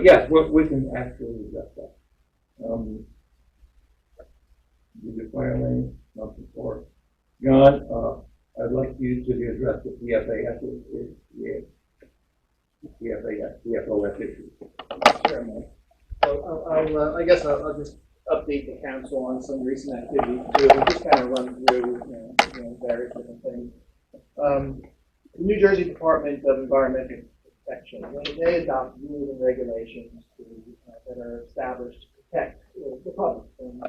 Yes, we can actually address that. Did you filing something for John? I'd like you to address the PFAS PFOS issue. Certainly. So I guess I'll just update the council on some recent activities too. We'll just kind of run through various different things. The New Jersey Department of Environmental Protection, they adopt rules and regulations that are established to protect the public and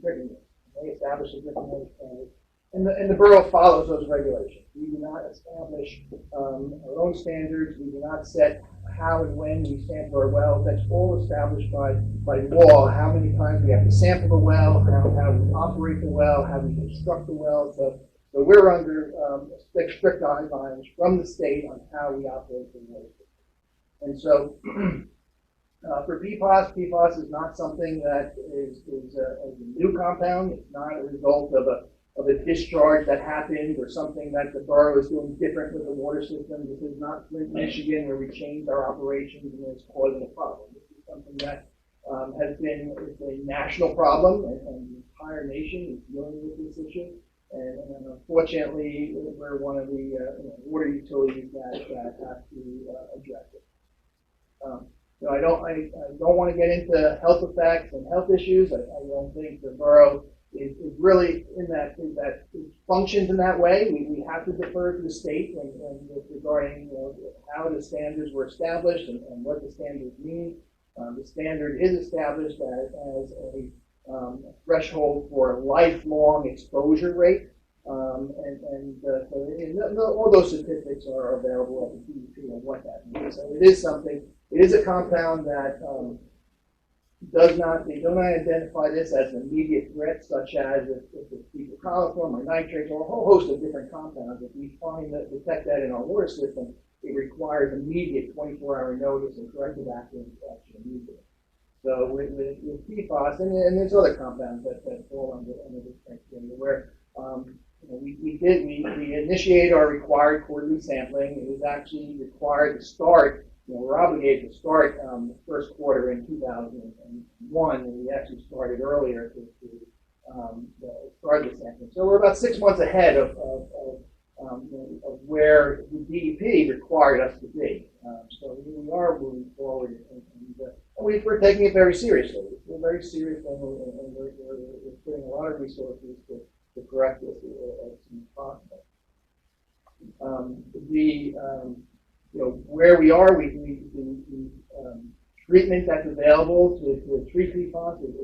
drinking water. They establish a drinking water standard, and the borough follows those regulations. We do not establish our own standards. We do not set how and when we sample our wells. That's all established by law. How many times we have to sample the well, how we operate the well, how we construct the well. So we're under strict guidelines from the state on how we operate the water system. And so for PFAS is not something that is a new compound. It's not a result of a discharge that happened or something that the borough is doing different with the water system. This is not Flint, Michigan, where we changed our operations and it's causing a problem. This is something that has been a national problem, and the entire nation is dealing with this issue. And unfortunately, we're one of the water utilities that have to address it. I don't want to get into health effects and health issues. I don't think the borough is really in that it functions in that way. We have to defer to the state and regarding how the standards were established and what the standards mean. The standard is established as a threshold for a lifelong exposure rate, all those statistics are available at the DEP on what that means. So it is something. It is a compound that they do not identify this as an immediate threat, such as if it's fecal coliform or nitrates or a whole host of different compounds. If we detect that in our water system, it requires immediate 24-hour notice and corrective action immediately. So with PFAS, and there's other compounds that fall under this criteria where we initiated our required quarterly sampling. It was actually required to start. We're obligated to start the first quarter in 2001, and we actually started earlier to start the sampling. So we're about 6 months ahead of where the DEP required us to be. So we are moving forward, and we're taking it very seriously. We're very serious, and we're putting a lot of resources to correct this as soon as possible. Where we are, the treatment that's available to treat PFAS is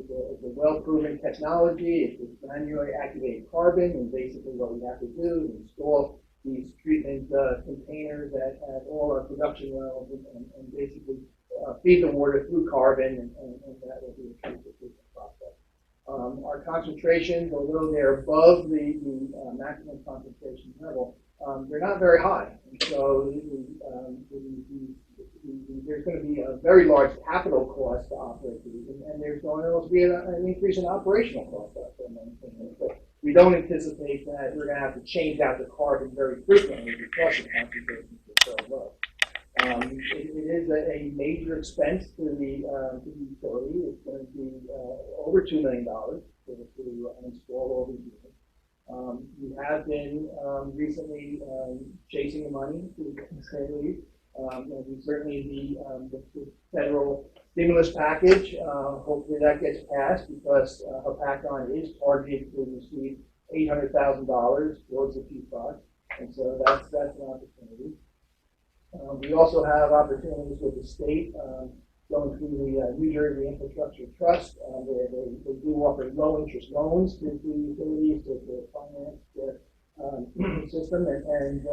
a well-proven technology. It's manually activated carbon, and basically what we have to do is install these treatment containers at all our production wells and basically feed the water through carbon, and that will be a treatment process. Our concentrations, although they're above the maximum concentration level, they're not very high. And so there's going to be a very large capital cost to operate these, and there's going to also be an increase in operational costs to maintain it. But we don't anticipate that we're going to have to change out the carbon very frequently because the concentrations are so low. It is a major expense to the utility. It's going to be over $2 million to install all these units. We have been recently chasing the money, to say the least. We certainly the federal stimulus package. Hopefully that gets passed because Hopatcong is targeted to receive $800,000 towards the PFAS, and so that's an opportunity. We also have opportunities with the state going through the New Jersey Infrastructure Trust. They do offer low-interest loans to utilities to finance the system, and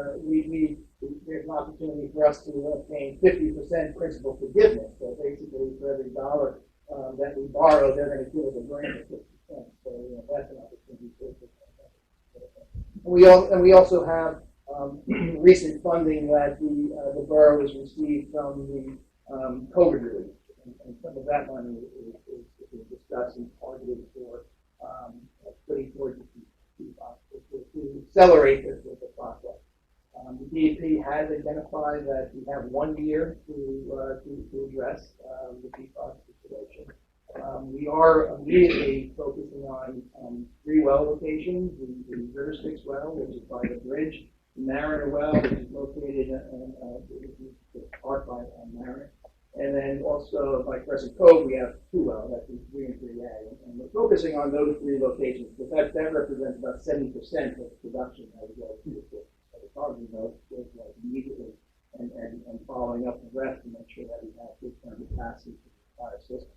there's an opportunity for us to obtain 50% principal forgiveness. So basically, for every dollar that we borrow, they're going to give us a grant of 50%. So that's an opportunity for us. And we also have recent funding that the borough has received from the COVID relief, and some of that money is discussed and targeted for putting towards to accelerate the process. The DEP has identified that we have 1 year to address the PFAS situation. We are immediately focusing on 3 well locations: the River Styx well, which is by the bridge; the Mariner well, which is located in park by Mariner; and then also by Crescent Cove, we have 2 wells, that's 3 and 3A. And we're focusing on those 3 locations because that represents about 70% of the production that we go through the system. So the targeting those immediately and following up the rest to make sure that we have good term capacity for the entire system.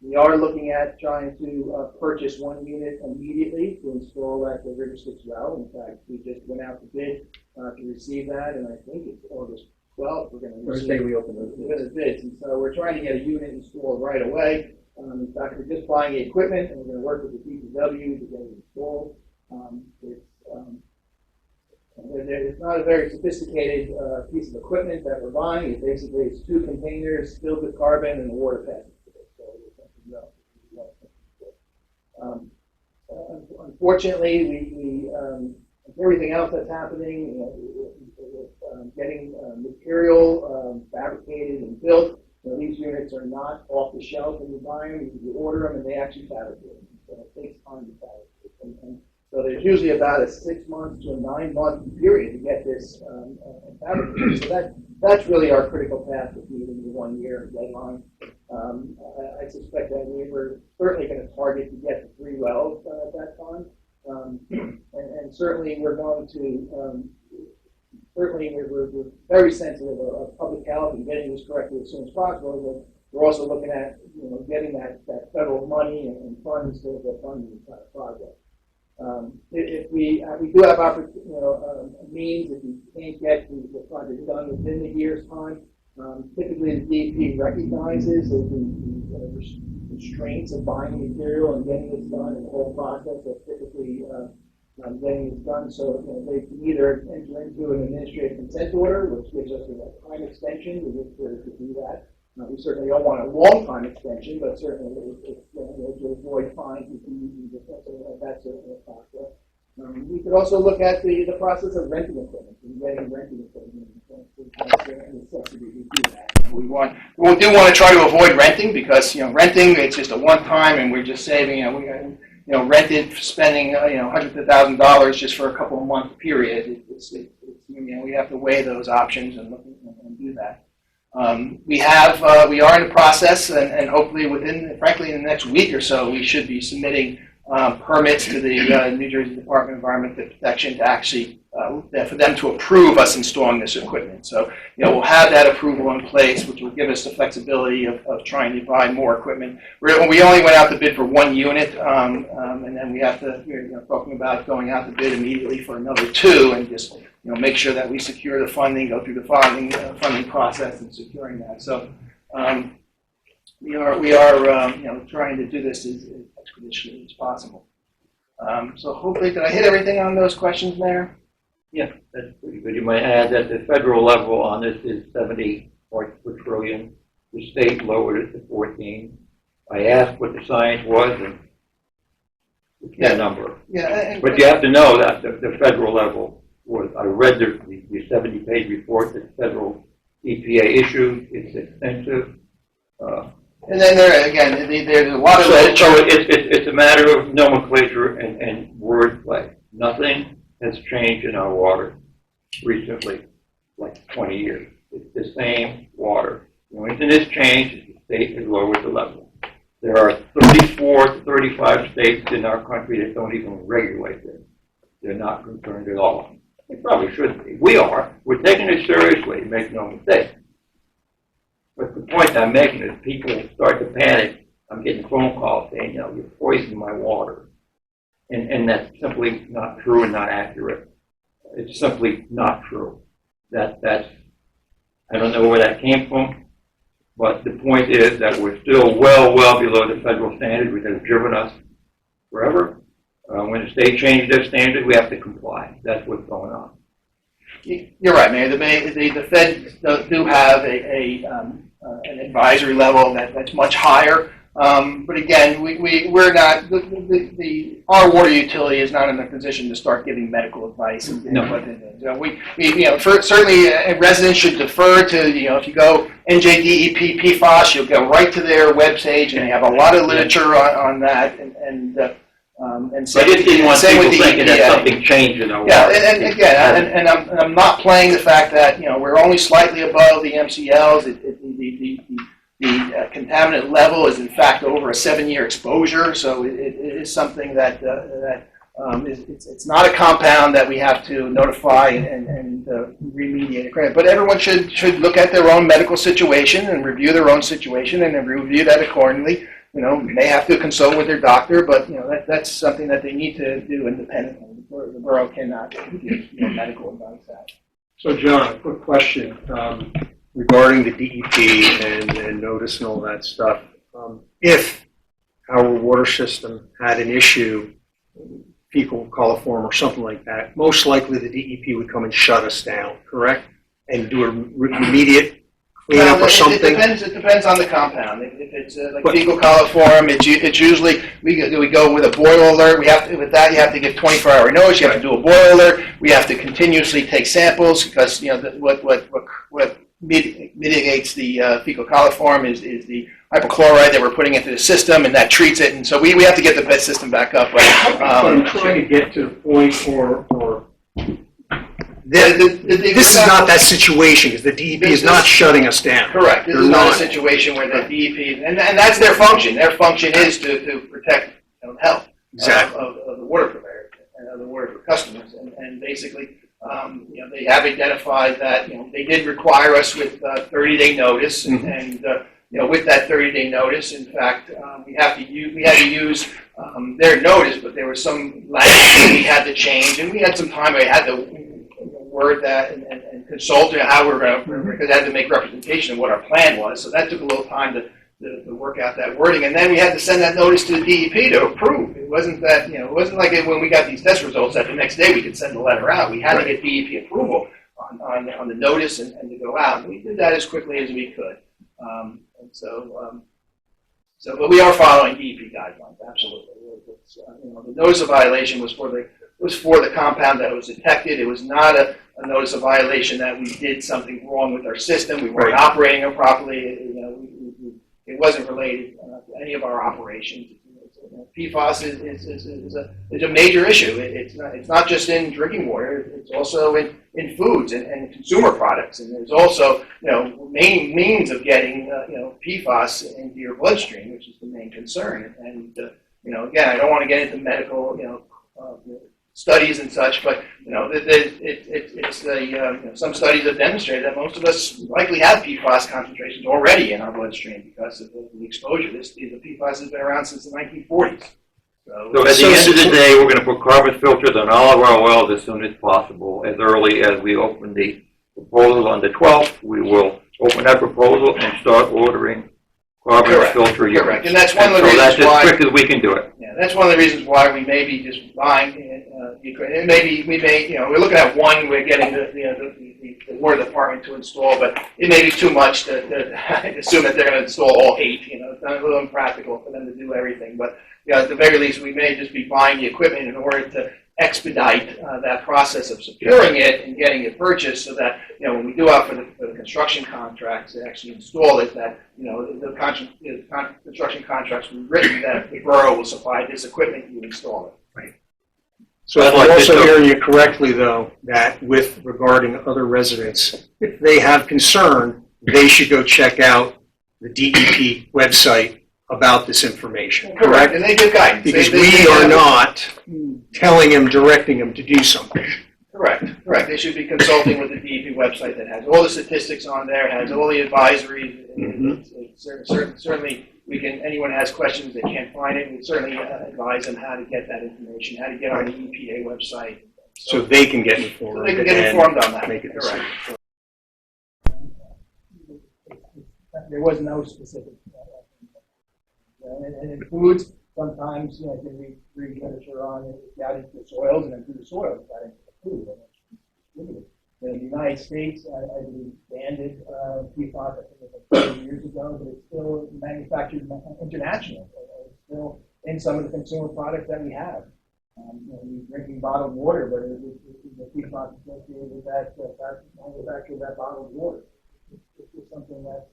We are looking at trying to purchase 1 unit immediately to install at the River Styx well. In fact, we just went out to bid to receive that, and I think it's August 12th. We're going to receive Thursday we open those bids, and so we're trying to get a unit installed right away. In fact, we're just buying the equipment, and we're going to work with the DPW to get it installed. It's not a very sophisticated piece of equipment that we're buying. It basically is 2 containers filled with carbon and a water passing through it. So it's something unfortunately, we everything else that's happening, getting material fabricated and built. These units are not off the shelf when you buy them. You order them and they actually fabricate them. So it takes time to fabricate. And so there's usually about a 6 month to a 9 month period to get this fabricated. So that's really our critical path of meeting the 1 year deadline. I suspect that we were certainly going to target to get to 3 wells at that time. And certainly we're going to, we're very sensitive of public health and getting this corrected as soon as possible. But we're also looking at getting that federal money and funds to fund the entire project. If we do have means, if we can't get the project done within the year's time, typically the DEP recognizes the constraints of buying material and getting this done in the whole process of typically getting this done. So they can either enter into an administrative consent order, which gives us a time extension to do that. We certainly don't want a long time extension, but certainly to avoid fines and fees, that's a factor. We could also look at the process of renting equipment and getting renting equipment. We do want to try to avoid renting because renting, it's just a one time and we're just saving. Rented spending hundreds of $1,000s just for a couple of month period. We have to weigh those options and do that. We are in the process, and hopefully frankly, in the next week or so, we should be submitting permits to the New Jersey Department of Environmental Protection to actually for them to approve us installing this equipment. So we'll have that approval in place, which will give us the flexibility of trying to buy more equipment. We only went out to bid for 1 unit, and then we have to talking about going out to bid immediately for another 2, and just make sure that we secure the funding, go through the funding process and securing that. So we are trying to do this as expeditiously as possible. So hopefully, did I hit everything on those questions there? Yeah, that's pretty good. You might add that the federal level on this is 70 parts per trillion. The state lowered it to 14. I asked what the science was, and it's that number. Yeah, but you have to know that the federal level was. I read the 70-page report that the federal EPA issued. It's extensive. And then there's a lot of. So it's a matter of nomenclature and wordplay. Nothing has changed in our water recently, like 20 years. It's the same water. The only thing that's changed is the state has lowered the level. There are 34 to 35 states in our country that don't even regulate this. They're not concerned at all. They probably should be. We are. We're taking it seriously, make no mistake. But the point I'm making is people start to panic. I'm getting phone calls saying, you're poisoning my water. And that's simply not true and not accurate. It's simply not true. That's I don't know where that came from, but the point is that we're still well below the federal standard, which has driven us forever. When the state changed their standard, we have to comply. That's what's going on. You're right, Mayor. The feds do have an advisory level that's much higher. But again, we're not. Our water utility is not in a position to start giving medical advice. And No. certainly residents should defer to if you go NJDEP PFAS, you'll go right to their webpage, and they have a lot of literature on that, and So I just didn't want same people with the thinking that EPA. something changed in our Yeah, water. and again, and I'm not playing the fact that, we're only slightly above the MCLs. The contaminant level is in fact over a 7-year exposure, so it is something that it's not a compound that we have to notify and remediate. But everyone should look at their own medical situation and review their own situation and then review that accordingly. May have to consult with their doctor, but that's something that they need to do independently. The borough cannot give medical advice out. So, John, a quick question regarding the DEP and notice and all that stuff. If our water system had an issue, fecal coliform or something like that, most likely the DEP would come and shut us down, correct? And do an immediate cleanup or something? It depends on the compound. If it's like fecal coliform, it's usually we go with a boil alert. With that you have to give 24-hour notice. You have to do a boil alert. We have to continuously take samples because what mitigates the fecal coliform is the hypochlorite that we're putting into the system, and that treats it. And so we have to get the system back up. But I'm trying to get to the point this is not that situation because the DEP is not shutting us down. Correct. This is not a situation where the DEP, and that's their function. Their function is to protect health of the water purveyor and the water for customers. And basically, they have identified that they did require us with 30-day notice, and with that 30-day notice, in fact, we had to use their notice, but there was some language we had to change, and we had some time. We had to word that and consult how we're going to, because I had to make representation of what our plan was. So that took a little time to work out that wording, and then we had to send that notice to the DEP to approve. It wasn't that it wasn't like when we got these test results that the next day we could send the letter out. We had to get DEP approval on the notice and to go out. And we did that as quickly as we could. But we are following DEP guidelines, absolutely. The notice of violation was for the compound that was detected. It was not a notice of violation that we did something wrong with our system. We weren't operating it properly. It wasn't related to any of our operations. PFAS is a major issue. It's not just in drinking water. It's also in foods and consumer products. And there's also main means of getting PFAS into your bloodstream, which is the main concern. And again, I don't want to get into medical studies and such, but some studies have demonstrated that most of us likely have PFAS concentrations already in our bloodstream because of the exposure. The PFAS has been around since the 1940s. So at the end of the day, we're going to put carbon filters on all of our wells as soon as possible. As early as we open the proposal on the 12th, we will open that proposal and start ordering carbon filter units. Correct, and that's one of the reasons that's why. as quick as we can do it. Yeah, that's one of the reasons why we may be just buying. We're looking at one. We're getting the water department to install, but it may be too much to assume that they're going to install all 8. It's not a little impractical for them to do everything. But at the very least, we may just be buying the equipment in order to expedite that process of securing it and getting it purchased, so that when we do out for the construction contracts to actually install it, that the construction contracts will be written that the borough will supply this equipment and you install it. Right. So if I'm also hearing you correctly, though, that with regarding other residents, if they have concern, they should go check out the DEP website about this information. Correct, and they give guidance. Because we are not telling them, directing them to do something. Correct. They should be consulting with the DEP website that has all the statistics on there, has all the advisories. Certainly, anyone has questions they can't find it, we certainly advise them how to get that information, how to get on the EPA website. So they can get informed. So they can get informed on that. Make it correct. There was no specific. And in foods, sometimes you can read literature on it got into the soils, and then through the soils got into the food. In the United States, I believe, banned it, PFAS, I think it was 30 years ago, but it's still manufactured internationally. It's still in some of the consumer products that we have. You're drinking bottled water, but the PFAS associated with that manufacture of that bottled water. This is something that,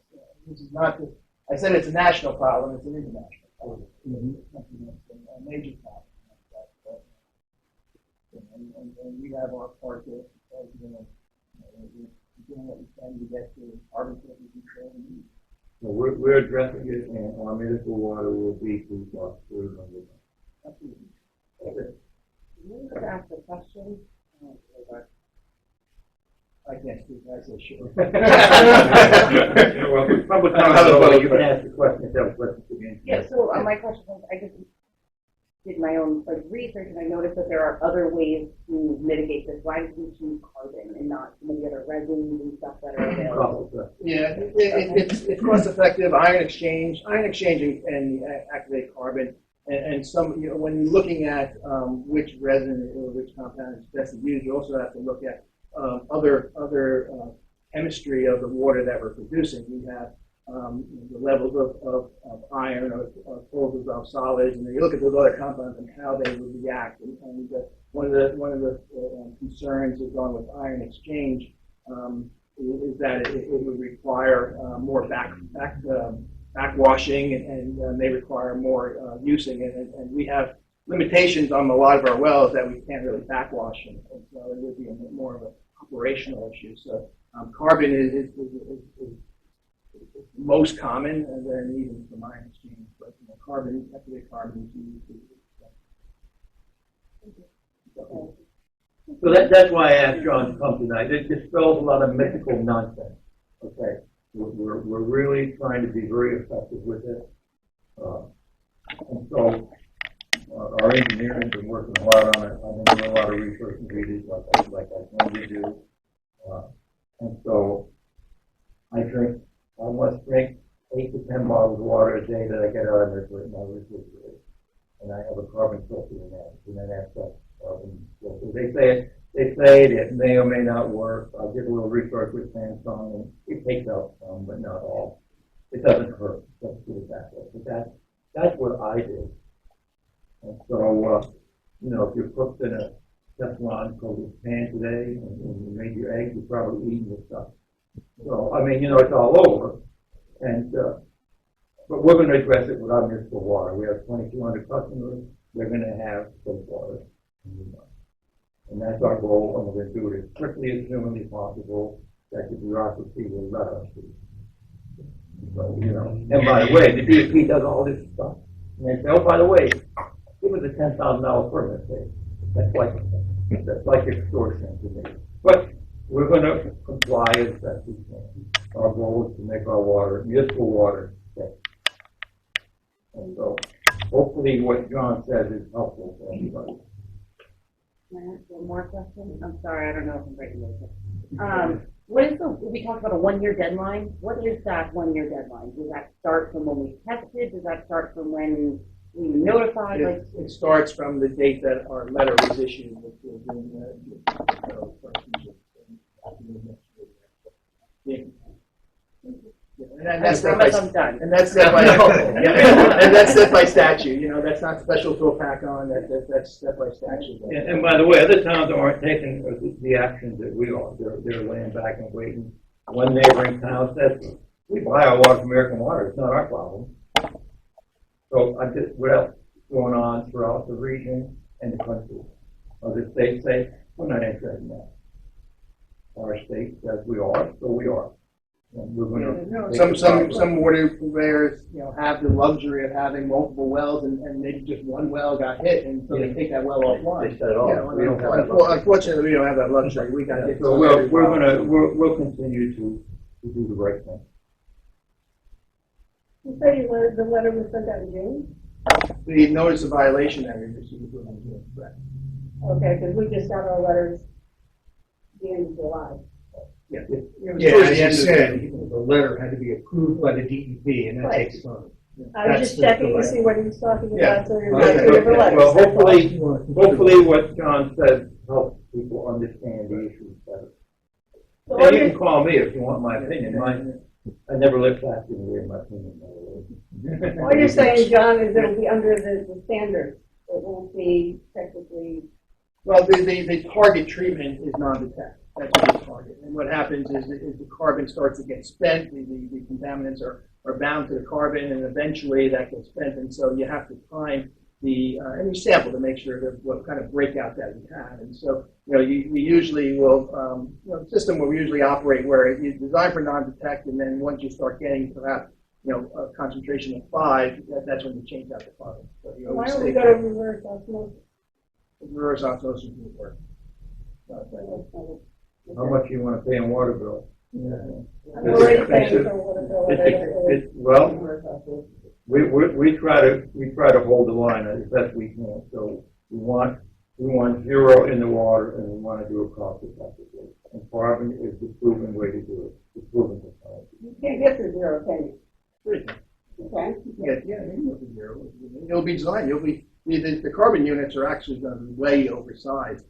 this is not just, I said it's a national problem, it's an international problem. It's something that's a major problem. And we have our part to, doing what we can to get to carbon control. So we're addressing it, and our municipal water will be through our sewer. Absolutely. You could ask a question. I can't speak, I say sure. Public comment, you can ask the question, if that question again. Yeah, so my question was, I just did my own research and I noticed that there are other ways to mitigate this. Why did we choose carbon and not some of the other resins and stuff that are available? Yeah, it's cost effective, ion exchange and activate carbon. And some, when you're looking at which resin or which compound is best to use, you also have to look at other chemistry of the water that we're producing. We have the levels of iron or full dissolved solids, and then you look at those other compounds and how they would react. And one of the concerns is on with iron exchange is that it would require more backwashing, and they require more using, and we have limitations on a lot of our wells that we can't really backwash, and so it would be more of an operational issue. So carbon is most common, and then even from iron exchange, but carbon, activated carbon is used. So that's why I asked John to come tonight. It dispels a lot of mythical nonsense. Okay, we're really trying to be very effective with it, and so our engineers have been working hard on it. I've been doing a lot of research and reading, like I normally do, and so I must drink 8 to 10 bottles of water a day that I get out of my refrigerator, and I have a carbon filter in that, and then that's that carbon filter. They say it may or may not work. I did a little research with Samsung, and it takes out some, but not all. It doesn't hurt. Let's put it that way. But that's what I did. And so, if you're cooked in a Teflon coated pan today, and you made your eggs, you're probably eating this stuff. So, I mean, it's all over. And, but we're going to address it with our municipal water. We have 2,200 customers. We're going to have safe water. And that's our goal, and we're going to do it as quickly as humanly possible, that the bureaucracy will let us do. So, and by the way, the DEP does all this stuff. And they say, oh, by the way, give us a $10,000 permit fee. That's like extortion to me. But we're going to comply as best we can. Our goal is to make our water, municipal water, safe. And so, hopefully what John says is helpful for everybody. Can I ask one more question? I'm sorry, I don't know if I'm breaking this. What is we talked about a 1-year deadline. What is that 1-year deadline? Does that start from when we tested? Does that start from when we notified? It starts from the date that our letter was issued, which was and that's set by, and that's set by, and that's set by statute. That's not special to a pack-on. That's set by statute. And by the way, other towns aren't taking the actions that we are. They're laying back and waiting. One neighboring town says, "We buy our water from American Water. It's not our problem." So what else is going on throughout the region and the country? Other states say, "We're not interested in that." Our state says we are, so we are. We're going to some water purveyors, have the luxury of having multiple wells, and maybe just one well got hit, and so they take that well offline. They shut it off. We don't have that luxury. Unfortunately, we don't have that luxury. We got hit. So we'll continue to do the right thing. You say the letter was sent out in June? The notice of violation that we received was in June, correct? Okay, because we just got our letters the end of July. Yeah, as you said, the letter had to be approved by the DEP, and that Right. takes time. I was just checking to see what he was talking about, Yeah. so you're right, we have the letters. Well, hopefully what John said helps people understand the issues better. So And you can call me if you want my opinion. I never live back in the way my opinion. what you're saying, John, is it'll be under the standards. It won't be technically. Well, the target treatment is non-detect. That's what we target. And what happens is the carbon starts to get spent, the contaminants are bound to the carbon, and eventually that gets spent. And so you have to time and you sample to make sure that what kind of breakout that we have. And so, we usually will, the system will usually operate where you design for non-detect, and then once you start getting perhaps, a concentration of 5, that's when you change out the carbon. So, Why don't we go to reverse osmosis? reverse osmosis will work. How much you wanna pay in water bill? Yeah. I'm already paying for water bill. Well, we try to hold the line as best we can. So we want 0 in the water, and we want to do it cost effectively. And carbon is the proven way to do it. The proven technology. You can't get to 0, can you? Okay. Yeah, you go to 0. It'll be designed. The carbon units are actually going to be way oversized.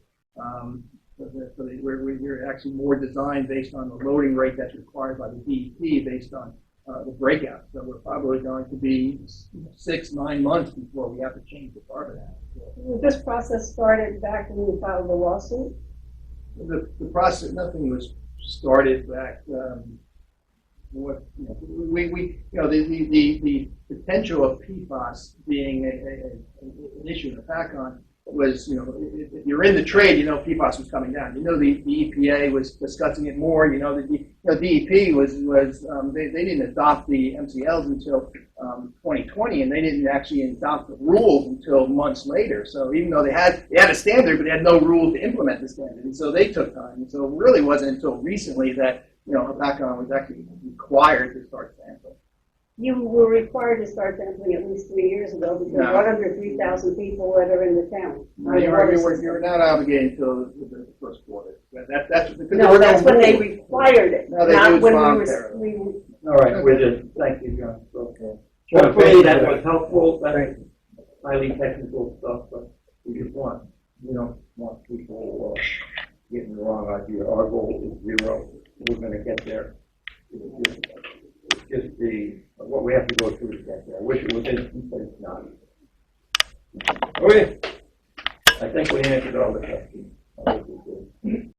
We're actually more designed based on the loading rate that's required by the DEP based on the breakout. So we're probably going to be 6-9 months before we have to change the carbon out. This process started back when we filed the lawsuit. The process, nothing was started back. The potential of PFAS being an issue in the Hopatcong was, if you're in the trade, PFAS was coming down. The EPA was discussing it more. The DEP was they didn't adopt the MCLs until 2020, and they didn't actually adopt the rules until months later. So even though they had a standard, but they had no rules to implement the standard, and so they took time. And so it really wasn't until recently that Hopatcong was actually required to start sampling. You were required to start sampling at least 3 years ago because No. 103,000 people that are in the town. You're not obligated until the first quarter. That's when they required it, No, they do not it when voluntarily. we were. All right, thank you, John. So, hopefully that was helpful. That's highly technical stuff, but we don't want people getting the wrong idea. Our goal is 0. We're going to get there. It's just what we have to go through to get there. I wish it was instant, but it's not. Okay. I think we answered all the questions.